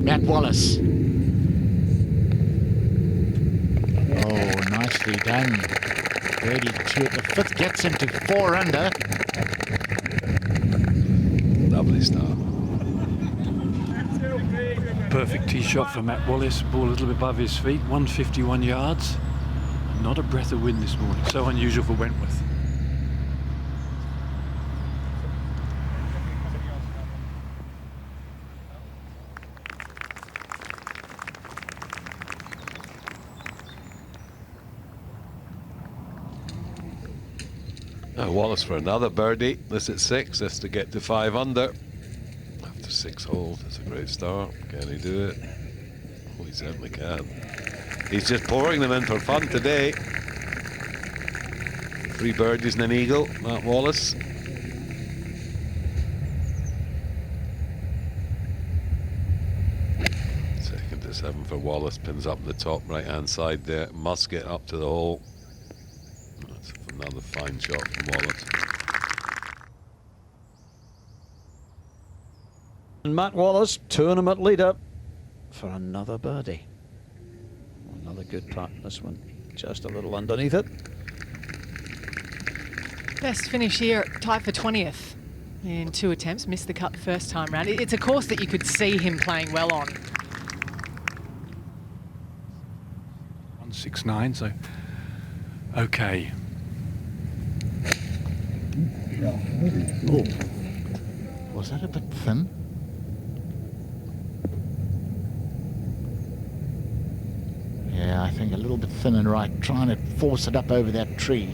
Matt Wallace. Oh, nicely done. Birdie 2 at the 5th gets him to 4 under. Lovely start. Perfect tee shot for Matt Wallace. Ball a little bit above his feet. 151 yards. Not a breath of wind this morning. So unusual for Wentworth. Wallace for another birdie. This at 6. This to get to 5 under. After 6 holes, that's a great start. Can he do it? Oh, he certainly can. He's just pouring them in for fun today. 3 birdies and an eagle, Matt Wallace. Second to 7 for Wallace. Pins up the top right-hand side there. Must get up to the hole. That's another fine shot from Wallace. And Matt Wallace, tournament leader, for another birdie. Another good putt. This one just a little underneath it. Best finish here, tied for 20th in 2 attempts. Missed the cut the first time round. It's a course that you could see him playing well on. 169, so okay. Oh, was that a bit thin? Yeah, I think a little bit thin and right, trying to force it up over that tree.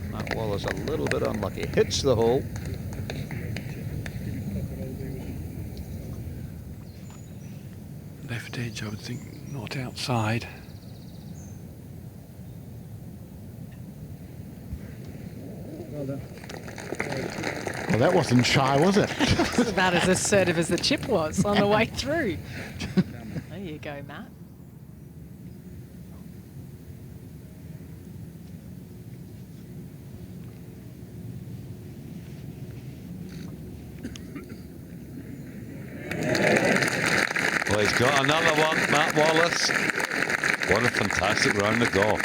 Matt Wallace a little bit unlucky. Hits the hole. Left edge, I would think, not outside. Well, that wasn't shy, was it? It's about as assertive as the chip was on the way through. There you go, Matt. Well, he's got another one, Matt Wallace. What a fantastic round of golf.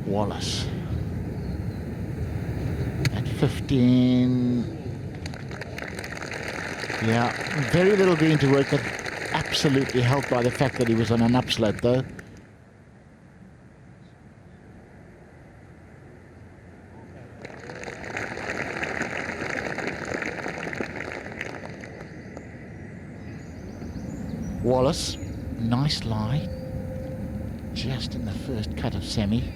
Wallace. At 15. Yeah, very little green to work with. Absolutely helped by the fact that he was on an upslope, though. Wallace, nice lie, just in the first cut of semi.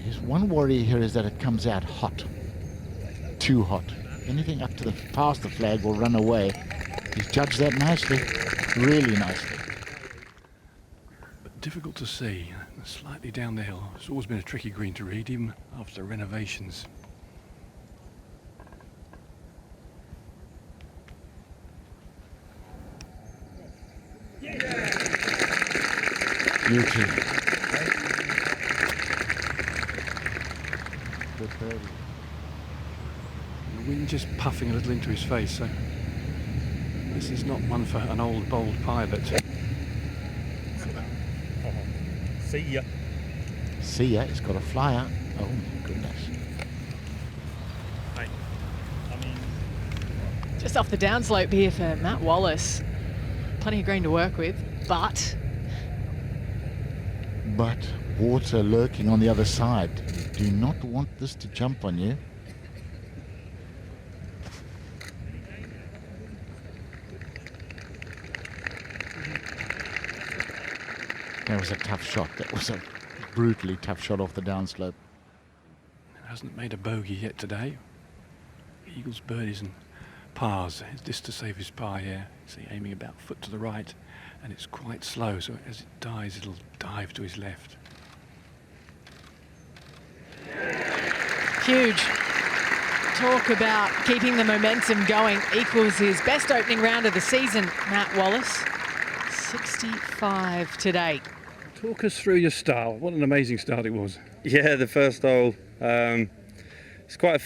His one worry here is that it comes out hot, too hot. Anything up to the past the flag will run away. He's judged that nicely, really nicely. But difficult to see, slightly down the hill. It's always been a tricky green to read, even after renovations. Beauty. Good birdie. The wind just puffing a little into his face, so this is not one for an old, bold pilot. See ya. See ya, he's got a flyer. Oh my goodness. Hey, I mean, Just off the downslope here for Matt Wallace. Plenty of green to work with, but water lurking on the other side. Do not want this to jump on you. That was a tough shot. That was a brutally tough shot off the downslope. Hasn't made a bogey yet today. Eagles, birdies and pars. This to save his par here. See, aiming about foot to the right, and it's quite slow, so as it dies, it'll dive to his left. huge. Talk about keeping the momentum going. Equals his best opening round of the season, Matt Wallace. 65 today. Talk us through your style. What an amazing start it was. Yeah, the first hole, it's quite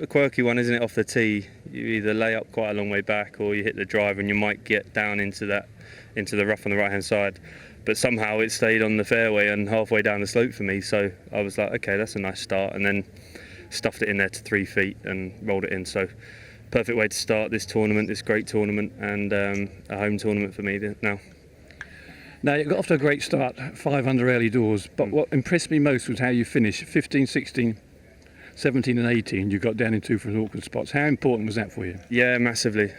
a quirky one, isn't it, off the tee? You either lay up quite a long way back or you hit the driver and you might get down into the rough on the right-hand side. But somehow it stayed on the fairway and halfway down the slope for me, so I was like, okay, that's a nice start, and then stuffed it in there to 3 feet and rolled it in. So perfect way to start this tournament, this great tournament, and a home tournament for me now. Now, you got off to a great start, 5 under early doors, but what impressed me most was how you finished 15, 16, 17 and 18. You got down in 2 from awkward spots. How important was that for you? Yeah, massively.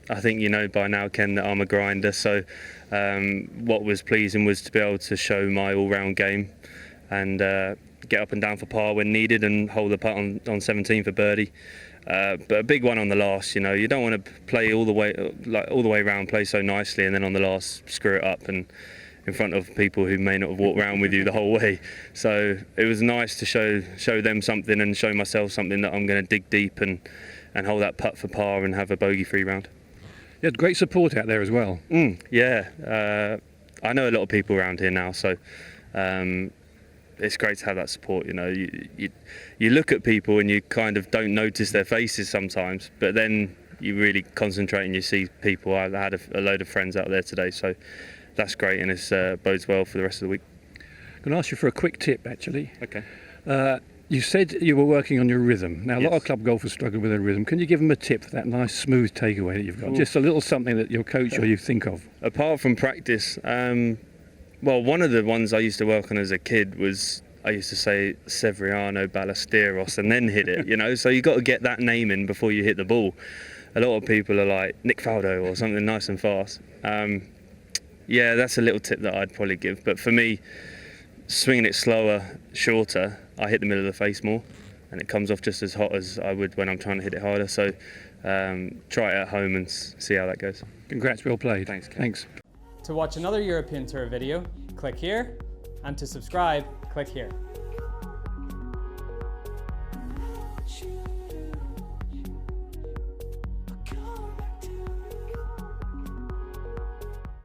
I think you know by now, Ken, that I'm a grinder, so what was pleasing was to be able to show my all-round game and get up and down for par when needed and hold the putt on 17 for birdie. But a big one on the last, you know, you don't want to play all the way around, play so nicely, and then on the last screw it up and in front of people who may not have walked around with you the whole way. So it was nice to show them something and show myself something, that I'm going to dig deep and hold that putt for par and have a bogey-free round. You had great support out there as well. Yeah, I know a lot of people around here now, so it's great to have that support. You know, you look at people and you kind of don't notice their faces sometimes, but then you really concentrate and you see people. I had a load of friends out there today, so that's great, and it bodes well for the rest of the week. I'm going to ask you for a quick tip, actually. Okay. You said you were working on your rhythm. Now, a lot Yes. of club golfers struggle with their rhythm. Can you give them a tip for that nice, smooth takeaway that you've got? Just a little something that your coach or you think of. Apart from practice, well, one of the ones I used to work on as a kid was, I used to say Severiano Ballesteros and then hit it, you know, so you got to get that name in before you hit the ball. A lot of people are like Nick Faldo or something nice and fast. Yeah, that's a little tip that I'd probably give, but for me, swinging it slower, shorter, I hit the middle of the face more and it comes off just as hot as I would when I'm trying to hit it harder. So try it at home and see how that goes. Congrats, well played. Thanks, Ken. Thanks. To watch another European Tour video, click here, and to subscribe, click here.